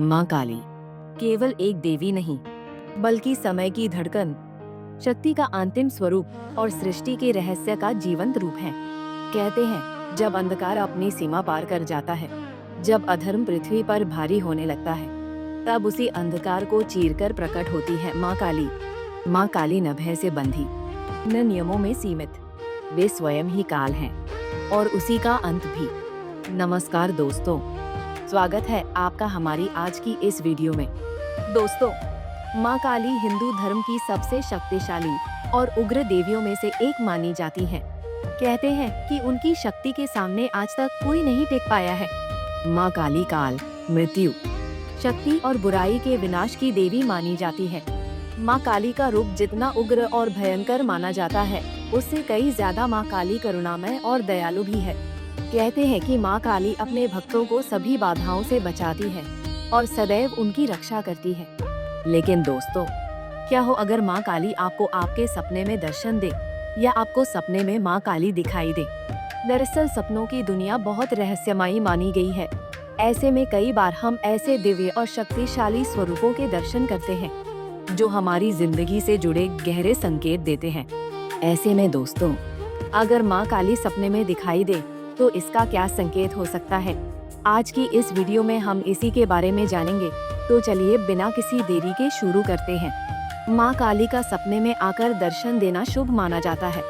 माँ काली केवल एक देवी नहीं, बल्कि समय की धड़कन, शक्ति का अंतिम स्वरूप और सृष्टि के रहस्य का जीवंत रूप है। कहते हैं, जब अंधकार अपनी सीमा पार कर जाता है, जब अधर्म पृथ्वी पर भारी होने लगता है, तब उसी अंधकार को चीरकर प्रकट होती है माँ काली। माँ काली न भय से बंधी, न नियमों में सीमित, वे स्वयं ही काल हैं और उसी का अंत भी। नमस्कार दोस्तों, स्वागत है आपका हमारी आज की इस वीडियो में। दोस्तों, माँ काली हिंदू धर्म की सबसे शक्तिशाली और उग्र देवियों में से एक मानी जाती हैं। कहते हैं कि उनकी शक्ति के सामने आज तक कोई नहीं टिक पाया है। माँ काली काल, मृत्यु, शक्ति और बुराई के विनाश की देवी मानी जाती है। माँ काली का रूप जितना उग्र और भयंकर माना जाता है, उससे कई ज्यादा माँ काली करुणामय और दयालु भी है। कहते हैं कि माँ काली अपने भक्तों को सभी बाधाओं से बचाती है और सदैव उनकी रक्षा करती है। लेकिन दोस्तों, क्या हो अगर माँ काली आपको आपके सपने में दर्शन दे या आपको सपने में माँ काली दिखाई दे? दरअसल सपनों की दुनिया बहुत रहस्यमयी मानी गई है। ऐसे में कई बार हम ऐसे दिव्य और शक्तिशाली स्वरूपों के दर्शन करते हैं जो हमारी जिंदगी से जुड़े गहरे संकेत देते हैं। ऐसे में दोस्तों, अगर माँ काली सपने में दिखाई दे तो इसका क्या संकेत हो सकता है? आज की इस वीडियो में हम इसी के बारे में जानेंगे। तो चलिए बिना किसी देरी के शुरू करते हैं। माँ काली का सपने में आकर दर्शन देना शुभ माना जाता है।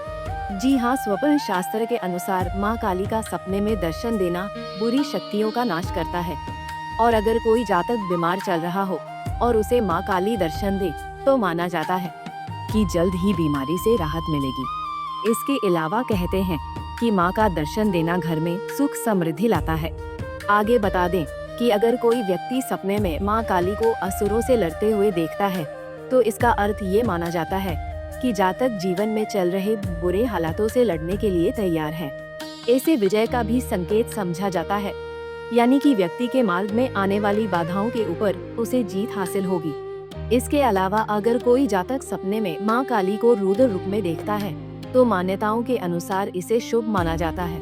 जी हाँ, स्वप्न शास्त्र के अनुसार माँ काली का सपने में दर्शन देना बुरी शक्तियों का नाश करता है। और अगर कोई जातक बीमार चल रहा हो और उसे माँ काली दर्शन दे तो माना जाता है कि जल्द ही बीमारी से राहत मिलेगी। इसके अलावा कहते हैं कि माँ का दर्शन देना घर में सुख समृद्धि लाता है। आगे बता दें कि अगर कोई व्यक्ति सपने में माँ काली को असुरों से लड़ते हुए देखता है तो इसका अर्थ ये माना जाता है कि जातक जीवन में चल रहे बुरे हालातों से लड़ने के लिए तैयार है। ऐसे विजय का भी संकेत समझा जाता है, यानी कि व्यक्ति के मार्ग में आने वाली बाधाओं के ऊपर उसे जीत हासिल होगी। इसके अलावा अगर कोई जातक सपने में माँ काली को रुद्र रूप में देखता है तो मान्यताओं के अनुसार इसे शुभ माना जाता है।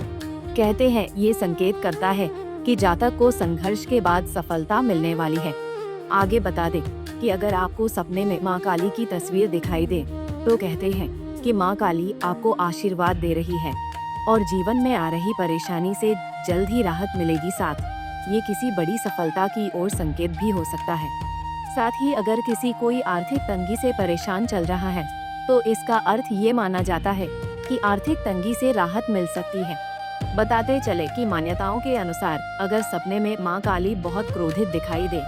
कहते हैं ये संकेत करता है कि जातक को संघर्ष के बाद सफलता मिलने वाली है। आगे बता दें कि अगर आपको सपने में माँ काली की तस्वीर दिखाई दे तो कहते हैं कि माँ काली आपको आशीर्वाद दे रही है और जीवन में आ रही परेशानी से जल्द ही राहत मिलेगी। साथ ये किसी बड़ी सफलता की ओर संकेत भी हो सकता है। साथ ही अगर किसी कोई आर्थिक तंगी से परेशान चल रहा है तो इसका अर्थ ये माना जाता है कि आर्थिक तंगी से राहत मिल सकती है। बताते चले कि मान्यताओं के अनुसार अगर सपने में माँ काली बहुत क्रोधित दिखाई दे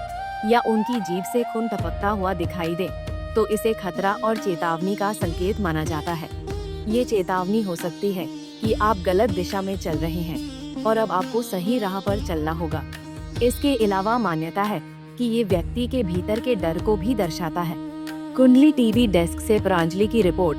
या उनकी जीभ से खून टपकता हुआ दिखाई दे तो इसे खतरा और चेतावनी का संकेत माना जाता है। ये चेतावनी हो सकती है कि आप गलत दिशा में चल रहे हैं और अब आपको सही राह पर चलना होगा। इसके अलावा मान्यता है कि ये व्यक्ति के भीतर के डर को भी दर्शाता है। कुंडली टीवी डेस्क से प्रांजलि की रिपोर्ट।